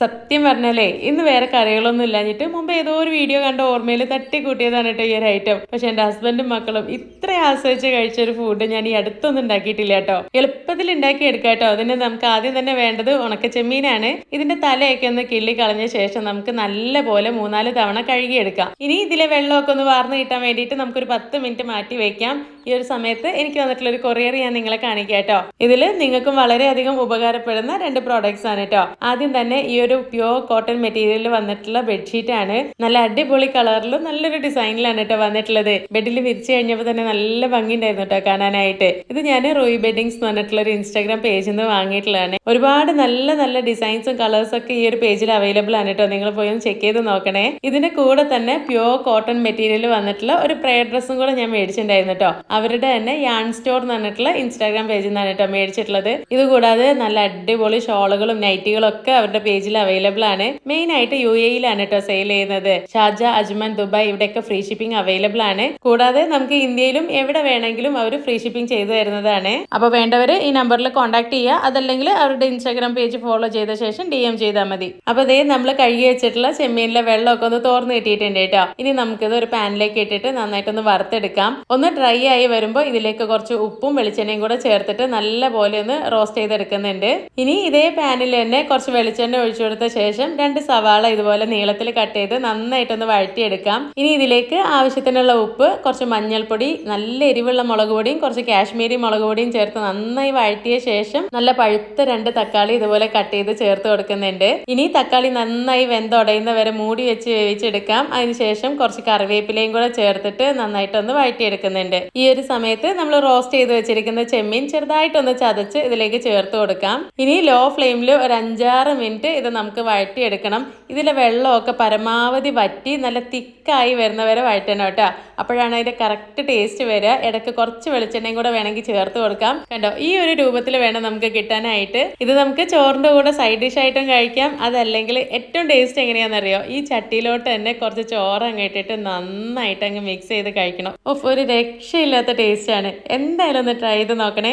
സത്യം പറഞ്ഞാലേ ഇന്ന് വേറെ കറികളൊന്നും ഇല്ലാഞ്ഞിട്ട് മുമ്പ് ഏതോ ഒരു വീഡിയോ കണ്ട ഓർമ്മയിൽ തട്ടിക്കൂട്ടിയതാണ് കേട്ടോ ഈ ഒരു ഐറ്റം. പക്ഷെ എൻ്റെ ഹസ്ബൻഡും മക്കളും ഇത്ര ആസ്വദിച്ച് കഴിച്ച ഒരു ഫുഡ് ഞാൻ ഈ അടുത്തൊന്നും ഉണ്ടാക്കിയിട്ടില്ല കേട്ടോ. എളുപ്പത്തിൽ ഉണ്ടാക്കി എടുക്കാം കേട്ടോ. അതിന് നമുക്ക് ആദ്യം തന്നെ വേണ്ടത് ഉണക്ക ചെമ്മീനാണ്. ഇതിന്റെ തലയൊക്കെ ഒന്ന് കിള്ളി കളഞ്ഞ ശേഷം നമുക്ക് നല്ല പോലെ 3-4 തവണ കഴുകിയെടുക്കാം. ഇനി ഇതിലെ വെള്ളമൊക്കെ ഒന്ന് വാർന്നു കിട്ടാൻ വേണ്ടിയിട്ട് നമുക്കൊരു 10 മിനിറ്റ് മാറ്റി വെക്കാം. ഈ ഒരു സമയത്ത് എനിക്ക് വന്നിട്ടുള്ള ഒരു കൊറിയർ ഞാൻ നിങ്ങളെ കാണിക്കാം കേട്ടോ. ഇതിൽ നിങ്ങൾക്കും വളരെയധികം ഉപകാരപ്പെടുന്ന 2 പ്രോഡക്ട്സ് ആണ് കേട്ടോ. ആദ്യം തന്നെ ഈ ഒരു പ്യോർ കോട്ടൺ മെറ്റീരിയലിൽ വന്നിട്ടുള്ള ബെഡ്ഷീറ്റ് ആണ്. നല്ല അടിപൊളി കളറിൽ നല്ലൊരു ഡിസൈനിലാണ് കേട്ടോ വന്നിട്ടുള്ളത്. ബെഡിൽ വിരിച്ചു കഴിഞ്ഞപ്പോൾ തന്നെ നല്ല ഭംഗി ഉണ്ടായിരുന്നു കേട്ടോ കാണാനായിട്ട്. ഇത് ഞാൻ റോയി ബെഡിങ്സ് എന്ന് പറഞ്ഞിട്ടുള്ള ഒരു ഇൻസ്റ്റാഗ്രാം പേജിൽ നിന്ന് വാങ്ങിയിട്ടുള്ളതാണ്. ഒരുപാട് നല്ല നല്ല ഡിസൈൻസും കളേഴ്സും ഒക്കെ ഈ ഒരു പേജിൽ അവൈലബിൾ ആണ് കേട്ടോ. നിങ്ങൾ പോയി ഒന്ന് ചെക്ക് ചെയ്ത് നോക്കണേ. ഇതിന്റെ കൂടെ തന്നെ പ്യോർ കോട്ടൺ മെറ്റീരിയൽ വന്നിട്ടുള്ള ഒരു പ്രയർ ഡ്രസ്സും കൂടെ ഞാൻ മേടിച്ചിട്ടുണ്ടായിരുന്നു കേട്ടോ. അവരുടെ തന്നെ യാൺ സ്റ്റോർ എന്ന് പറഞ്ഞിട്ടുള്ള ഇൻസ്റ്റാഗ്രാം പേജിൽ നിന്നാണ് കേട്ടോ മേടിച്ചിട്ടുള്ളത്. ഇത് കൂടാതെ നല്ല അടിപൊളി ഷോളുകളും നൈറ്റികളും ഒക്കെ അവരുടെ പേജിൽ അവൈലബിൾ ആണ്. മെയിൻ ആയിട്ട് UAE-യിലാണ് കേട്ടോ സെയിൽ ചെയ്യുന്നത്. ഷാർജ, അജ്മാൻ, ദുബായ് ഇവിടെയൊക്കെ ഫ്രീ ഷിപ്പിംഗ് അവൈലബിൾ ആണ്. കൂടാതെ നമുക്ക് ഇന്ത്യയിലും എവിടെ വേണമെങ്കിലും അവർ ഫ്രീ ഷിപ്പിംഗ് ചെയ്തു തരുന്നതാണ്. അപ്പൊ വേണ്ടവര് ഈ നമ്പറിൽ കോൺടാക്ട് ചെയ്യുക. അതല്ലെങ്കിൽ അവരുടെ ഇൻസ്റ്റാഗ്രാം പേജ് ഫോളോ ചെയ്ത ശേഷം DM ചെയ്താൽ മതി. അപ്പൊ അതേ നമ്മൾ കഴുകി വെച്ചിട്ടുള്ള ചെമ്മീനിലെ വെള്ളമൊക്കെ ഒന്ന് തോർന്ന് കിട്ടിയിട്ടുണ്ട് കേട്ടോ. ഇനി നമുക്കിത് ഒരു പാനിലേക്ക് ഇട്ടിട്ട് നന്നായിട്ടൊന്ന് വറുത്തെടുക്കാം. ഒന്ന് ഡ്രൈ ആയി വരുമ്പോൾ ഇതിലേക്ക് കുറച്ച് ഉപ്പും വെളിച്ചെണ്ണയും കൂടെ ചേർത്തിട്ട് നല്ല പോലെ ഒന്ന് റോസ്റ്റ് ചെയ്തെടുക്കുന്നുണ്ട്. ഇനി ഇതേ പാനിൽ തന്നെ കുറച്ച് വെളിച്ചെണ്ണ ഒഴിച്ചു കൊടുത്ത ശേഷം 2 സവാള ഇതുപോലെ നീളത്തിൽ കട്ട് ചെയ്ത് നന്നായിട്ടൊന്ന് വഴറ്റിയെടുക്കാം. ഇനി ഇതിലേക്ക് ആവശ്യത്തിനുള്ള ഉപ്പ്, കുറച്ച് മഞ്ഞൾപ്പൊടി, നല്ല എരിവുള്ള മുളക് പൊടിയും കുറച്ച് കാശ്മീരി മുളക് പൊടിയും ചേർത്ത് നന്നായി വഴറ്റിയ ശേഷം നല്ല പഴുത്ത 2 തക്കാളി ഇതുപോലെ കട്ട് ചെയ്ത് ചേർത്ത് കൊടുക്കുന്നുണ്ട്. ഇനി തക്കാളി നന്നായി വെന്തുടയുന്ന വരെ മൂടി വെച്ച് വേവിച്ചെടുക്കാം. അതിനുശേഷം കുറച്ച് കറിവേപ്പിലയും കൂടെ ചേർത്തിട്ട് നന്നായിട്ടൊന്ന് വഴറ്റിയെടുക്കുന്നുണ്ട്. ഈ ഒരു സമയത്ത് നമ്മൾ റോസ്റ്റ് ചെയ്ത് വെച്ചിരിക്കുന്ന ചെമ്മീൻ ചെറുതായിട്ടൊന്ന് ചതച്ച് ഇതിലേക്ക് ചേർത്ത് കൊടുക്കാം. ഇനി ലോ ഫ്ലെയിമിൽ ഒരു 5-6 മിനിറ്റ് ഇത് നമുക്ക് വഴറ്റിയെടുക്കണം. ഇതിലെ വെള്ളമൊക്കെ പരമാവധി വറ്റി നല്ല തിക്കായി വരുന്നവരെ വഴറ്റണം കേട്ടോ. അപ്പോഴാണ് അതിന്റെ കറക്റ്റ് ടേസ്റ്റ് വരിക. ഇടയ്ക്ക് കുറച്ച് വെളിച്ചെണ്ണയും കൂടെ വേണമെങ്കിൽ ചേർത്ത് കൊടുക്കാം. കണ്ടോ, ഈ ഒരു രൂപത്തിൽ വേണം നമുക്ക് കിട്ടാനായിട്ട്. ഇത് നമുക്ക് ചോറിന്റെ കൂടെ സൈഡ് ഡിഷ് ആയിട്ടും കഴിക്കാം. അതല്ലെങ്കിൽ ഏറ്റവും ടേസ്റ്റ് എങ്ങനെയാണെന്നറിയോ, ഈ ചട്ടിയിലോട്ട് തന്നെ കുറച്ച് ചോറ് അങ്ങ് ഇട്ടിട്ട് നന്നായിട്ട് അങ്ങ് മിക്സ് ചെയ്ത് കഴിക്കണം. ഒരു രക്ഷയില്ലാത്ത ടേസ്റ്റ് ആണ്. എന്തായാലും ഒന്ന് ട്രൈ ചെയ്ത് നോക്കണേ.